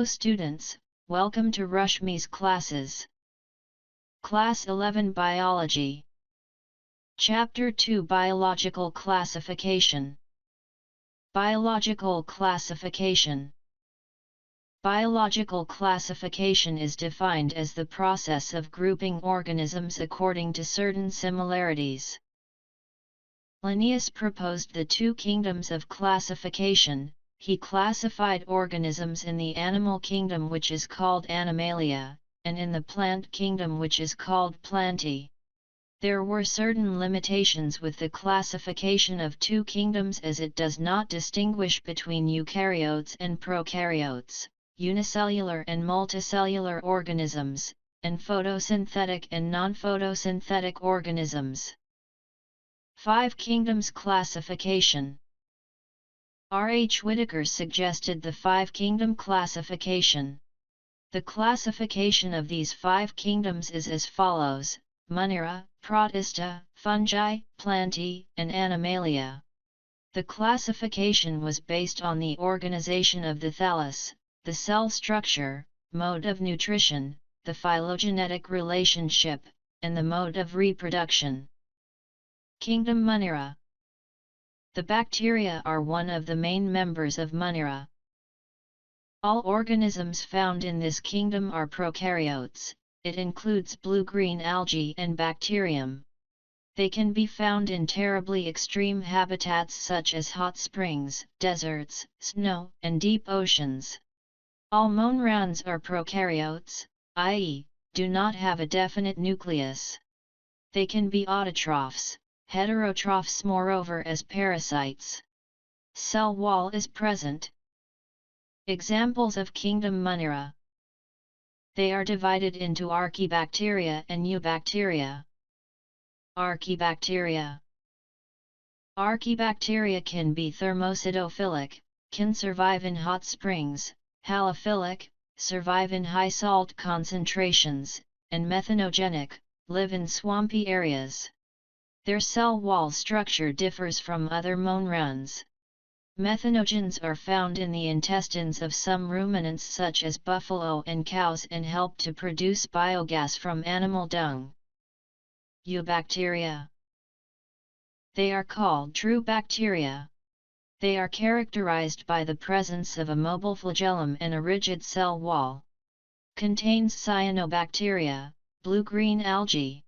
Hello students, welcome to Rushmi's classes. Class 11 Biology. Chapter 2 Biological Classification. Biological Classification. Biological classification is defined as the process of grouping organisms according to certain similarities. Linnaeus proposed the two kingdoms of classification. He classified organisms in the animal kingdom, which is called Animalia, and in the plant kingdom, which is called Plantae. There were certain limitations with the classification of two kingdoms, as it does not distinguish between eukaryotes and prokaryotes, unicellular and multicellular organisms, and photosynthetic and non-photosynthetic organisms. 5 Kingdoms Classification. R. H. Whittaker suggested the 5-kingdom classification. The classification of these 5 kingdoms is as follows: Monera, Protista, Fungi, Plantae, and Animalia. The classification was based on the organization of the thallus, the cell structure, mode of nutrition, the phylogenetic relationship, and the mode of reproduction. Kingdom Monera. The bacteria are one of the main members of Monera. All organisms found in this kingdom are prokaryotes. It includes blue-green algae and bacterium. They can be found in terribly extreme habitats such as hot springs, deserts, snow, and deep oceans. All monrans are prokaryotes, i.e., do not have a definite nucleus. They can be autotrophs, heterotrophs moreover as parasites. Cell wall is present. Examples of kingdom Monera. They are divided into archaebacteria and eubacteria. Archaebacteria. Archaebacteria can be thermocytophilic, can survive in hot springs, halophilic, survive in high salt concentrations, and methanogenic, live in swampy areas. Their cell wall structure differs from other monrans. Methanogens are found in the intestines of some ruminants such as buffalo and cows and help to produce biogas from animal dung. Eubacteria. They are called true bacteria. They are characterized by the presence of a mobile flagellum and a rigid cell wall. Contains cyanobacteria, blue-green algae.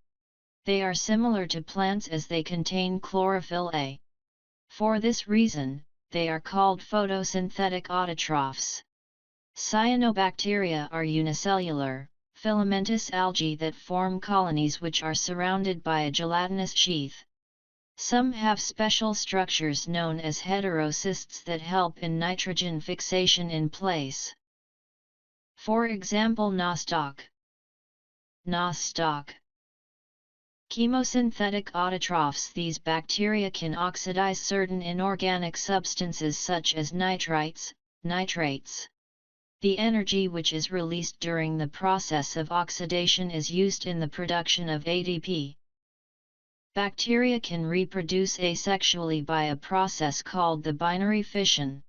They are similar to plants as they contain chlorophyll A. For this reason, they are called photosynthetic autotrophs. Cyanobacteria are unicellular, filamentous algae that form colonies which are surrounded by a gelatinous sheath. Some have special structures known as heterocysts that help in nitrogen fixation in place. For example, nostoc. Nostoc. Chemosynthetic autotrophs. These bacteria can oxidize certain inorganic substances such as nitrites, nitrates. The energy which is released during the process of oxidation is used in the production of ATP. Bacteria can reproduce asexually by a process called the binary fission.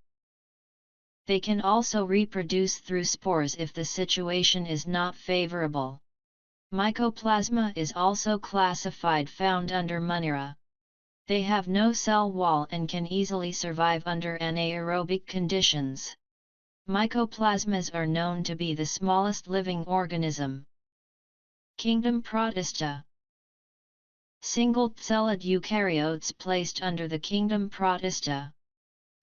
They can also reproduce through spores if the situation is not favorable. Mycoplasma is also classified, found under Monera. They have no cell wall and can easily survive under anaerobic conditions. Mycoplasmas are known to be the smallest living organism. Kingdom Protista. Single-celled eukaryotes placed under the kingdom Protista.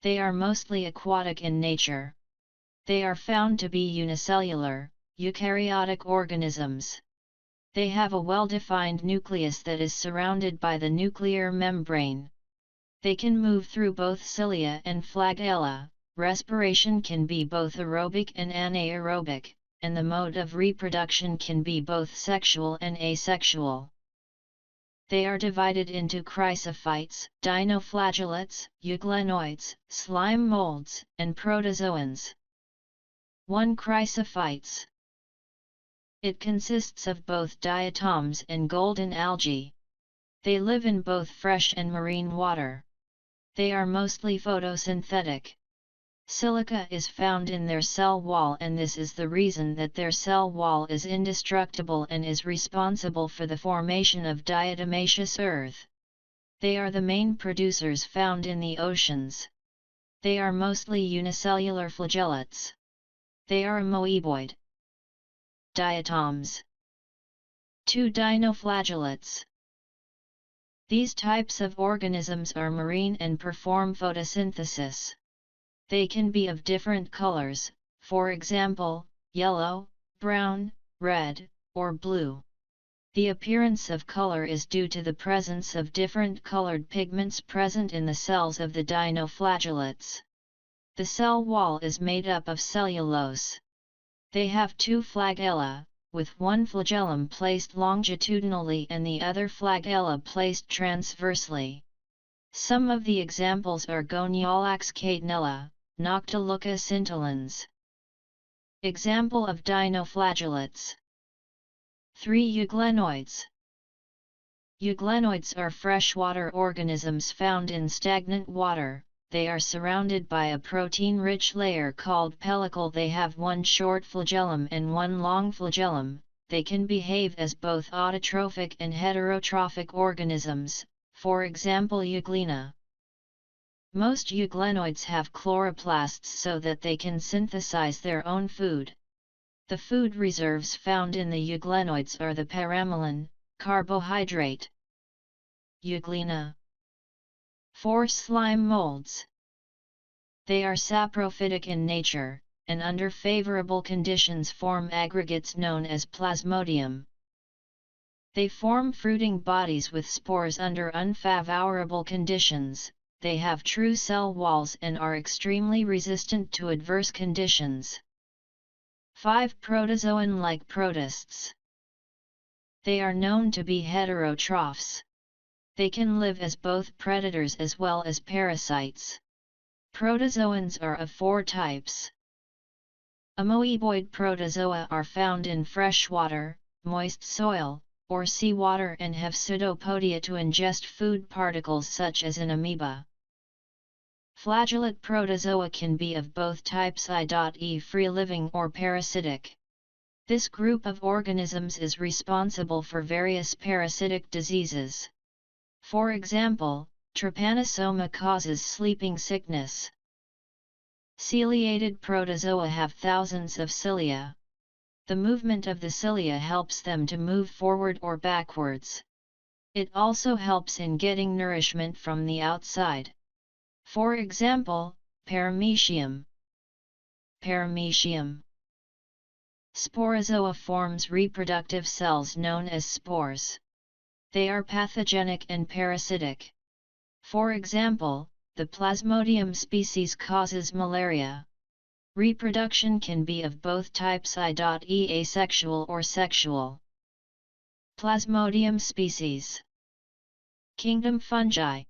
They are mostly aquatic in nature. They are found to be unicellular, eukaryotic organisms. They have a well-defined nucleus that is surrounded by the nuclear membrane. They can move through both cilia and flagella. Respiration can be both aerobic and anaerobic, and the mode of reproduction can be both sexual and asexual. They are divided into chrysophytes, dinoflagellates, euglenoids, slime molds, and protozoans. 1. Chrysophytes. It consists of both diatoms and golden algae. They live in both fresh and marine water. They are mostly photosynthetic. Silica is found in their cell wall, and this is the reason that their cell wall is indestructible and is responsible for the formation of diatomaceous earth. They are the main producers found in the oceans. They are mostly unicellular flagellates. They are amoeboid. Diatoms. 2 dinoflagellates. These types of organisms are marine and perform photosynthesis. They can be of different colors, for example, yellow, brown, red, or blue. The appearance of color is due to the presence of different colored pigments present in the cells of the dinoflagellates. The cell wall is made up of cellulose. They have 2 flagella, with one flagellum placed longitudinally and the other flagella placed transversely. Some of the examples are Goniolax catenella, Noctiluca scintillans. Example of dinoflagellates. 3 euglenoids. Euglenoids are freshwater organisms found in stagnant water. They are surrounded by a protein-rich layer called pellicle. They have one short flagellum and one long flagellum. They can behave as both autotrophic and heterotrophic organisms, for example euglena. Most euglenoids have chloroplasts so that they can synthesize their own food. The food reserves found in the euglenoids are the paramylin, carbohydrate. Euglena. 4 slime molds. They are saprophytic in nature, and under favorable conditions form aggregates known as plasmodium. They form fruiting bodies with spores under unfavorable conditions. They have true cell walls and are extremely resistant to adverse conditions. 5 protozoan-like protists. They are known to be heterotrophs. They can live as both predators as well as parasites. Protozoans are of 4 types. Amoeboid protozoa are found in freshwater, moist soil, or seawater and have pseudopodia to ingest food particles such as an amoeba. Flagellate protozoa can be of both types, i.e. free-living or parasitic. This group of organisms is responsible for various parasitic diseases. For example, trypanosoma causes sleeping sickness. Ciliated protozoa have thousands of cilia. The movement of the cilia helps them to move forward or backwards. It also helps in getting nourishment from the outside. For example, paramecium. Paramecium. Sporozoa forms reproductive cells known as spores. They are pathogenic and parasitic. For example, the Plasmodium species causes malaria. Reproduction can be of both types, i.e. asexual or sexual. Plasmodium species. Kingdom fungi.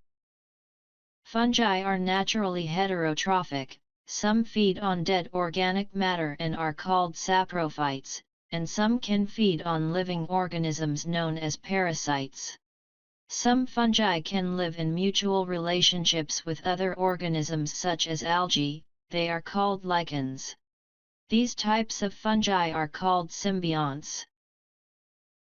Fungi are naturally heterotrophic. Some feed on dead organic matter and are called saprophytes, and some can feed on living organisms known as parasites. Some fungi can live in mutual relationships with other organisms such as algae. They are called lichens. These types of fungi are called symbionts.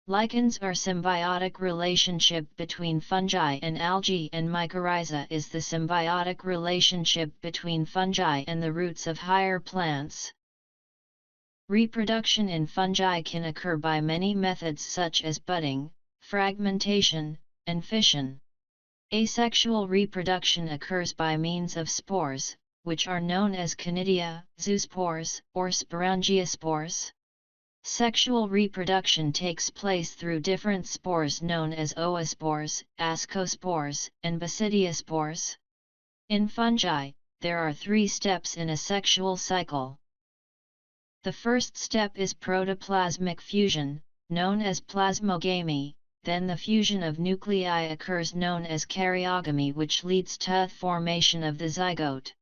Lichens are symbiotic relationship between fungi and algae, and mycorrhiza is the symbiotic relationship between fungi and the roots of higher plants. Reproduction in fungi can occur by many methods such as budding, fragmentation, and fission. Asexual reproduction occurs by means of spores, which are known as conidia, zoospores, or sporangiospores. Sexual reproduction takes place through different spores known as oospores, ascospores, and basidiospores. In fungi, there are 3 steps in a sexual cycle. The first step is protoplasmic fusion, known as plasmogamy, then the fusion of nuclei occurs known as karyogamy, which leads to the formation of the zygote.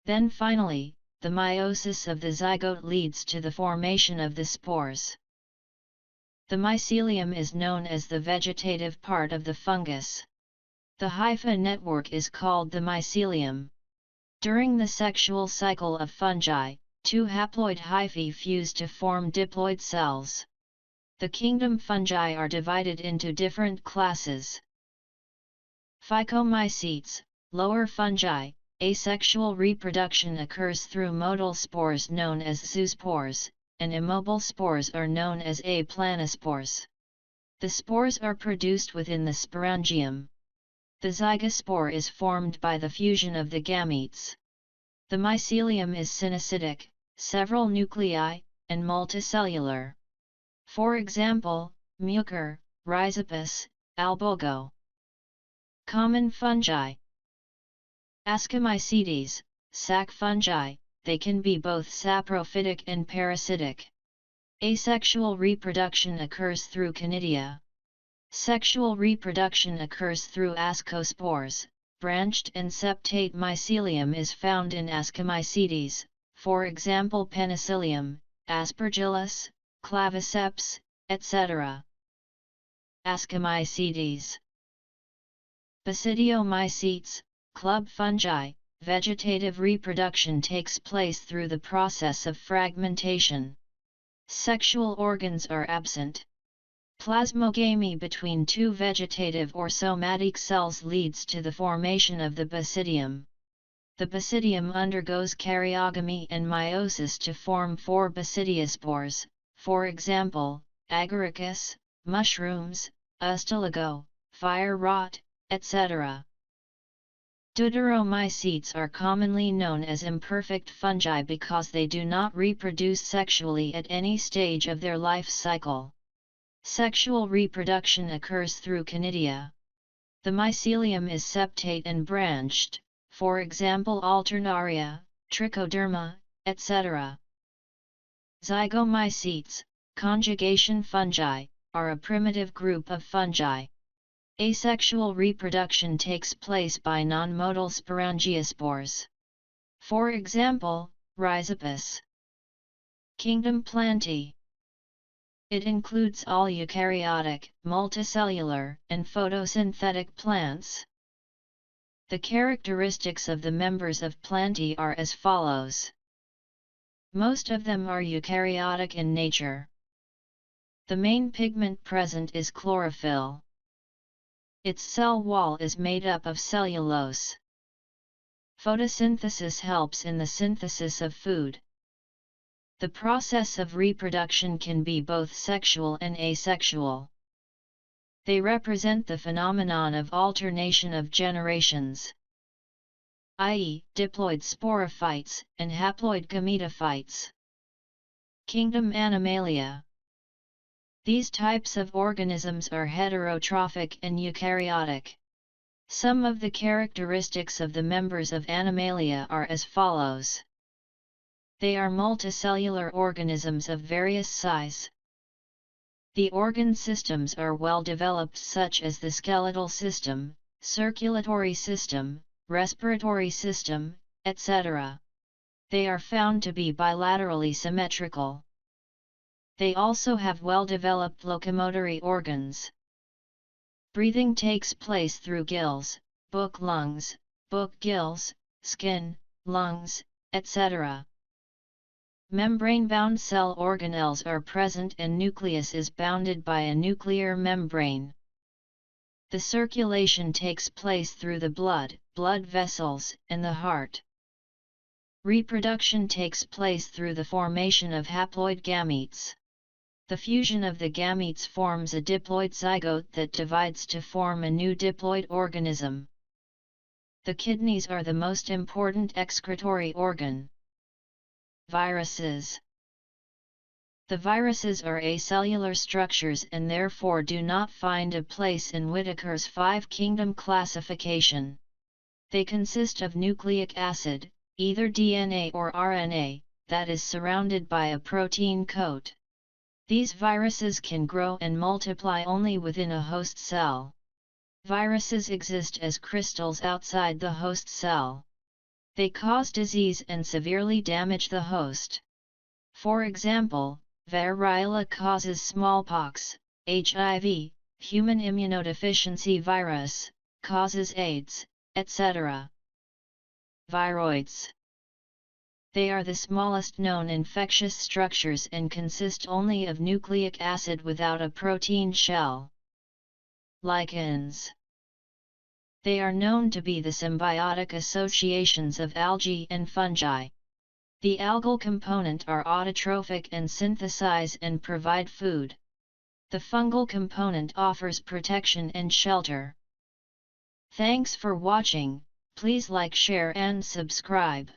Then finally, the meiosis of the zygote leads to the formation of the spores. The mycelium is known as the vegetative part of the fungus. The hypha network is called the mycelium. During the sexual cycle of fungi, two haploid hyphae fuse to form diploid cells. The kingdom fungi are divided into different classes. Phycomycetes, lower fungi, asexual reproduction occurs through motile spores known as zoospores, and immobile spores are known as aplanospores. The spores are produced within the sporangium. The zygospore is formed by the fusion of the gametes. The mycelium is synocytic, several nuclei, and multicellular. For example, mucor, rhizopus, albogo. Common fungi. Ascomycetes, sac fungi, they can be both saprophytic and parasitic. Asexual reproduction occurs through conidia. Sexual reproduction occurs through ascospores. Branched and septate mycelium is found in Ascomycetes, for example Penicillium, Aspergillus, Claviceps, etc. Ascomycetes. Basidiomycetes, club fungi, vegetative reproduction takes place through the process of fragmentation. Sexual organs are absent. Plasmogamy between two vegetative or somatic cells leads to the formation of the basidium. The basidium undergoes karyogamy and meiosis to form four basidiospores, for example, agaricus, mushrooms, Ustulago, fire rot, etc. Deuteromycetes are commonly known as imperfect fungi because they do not reproduce sexually at any stage of their life cycle. Sexual reproduction occurs through conidia. The mycelium is septate and branched, for example Alternaria, Trichoderma, etc. Zygomycetes, conjugation fungi, are a primitive group of fungi. Asexual reproduction takes place by non-motile sporangiospores. For example, Rhizopus. Kingdom Plantae. It includes all eukaryotic, multicellular, and photosynthetic plants. The characteristics of the members of Plantae are as follows. Most of them are eukaryotic in nature. The main pigment present is chlorophyll. Its cell wall is made up of cellulose. Photosynthesis helps in the synthesis of food. The process of reproduction can be both sexual and asexual. They represent the phenomenon of alternation of generations, i.e., diploid sporophytes and haploid gametophytes. Kingdom Animalia. These types of organisms are heterotrophic and eukaryotic. Some of the characteristics of the members of Animalia are as follows. They are multicellular organisms of various size. The organ systems are well developed, such as the skeletal system, circulatory system, respiratory system, etc. They are found to be bilaterally symmetrical. They also have well-developed locomotory organs. Breathing takes place through gills, book lungs, book gills, skin, lungs, etc. Membrane-bound cell organelles are present and nucleus is bounded by a nuclear membrane. The circulation takes place through the blood vessels, and the heart. Reproduction takes place through the formation of haploid gametes. The fusion of the gametes forms a diploid zygote that divides to form a new diploid organism. The kidneys are the most important excretory organ. Viruses. The viruses are acellular structures and therefore do not find a place in Whitaker's five-kingdom classification. They consist of nucleic acid, either DNA or RNA, that is surrounded by a protein coat. These viruses can grow and multiply only within a host cell. Viruses exist as crystals outside the host cell. They cause disease and severely damage the host. For example, variola causes smallpox, HIV, human immunodeficiency virus, causes AIDS, etc. Viroids. They are the smallest known infectious structures and consist only of nucleic acid without a protein shell. Lichens. They are known to be the symbiotic associations of algae and fungi. The algal component are autotrophic and synthesize and provide food. The fungal component offers protection and shelter. Thanks for watching. Please like, share and subscribe.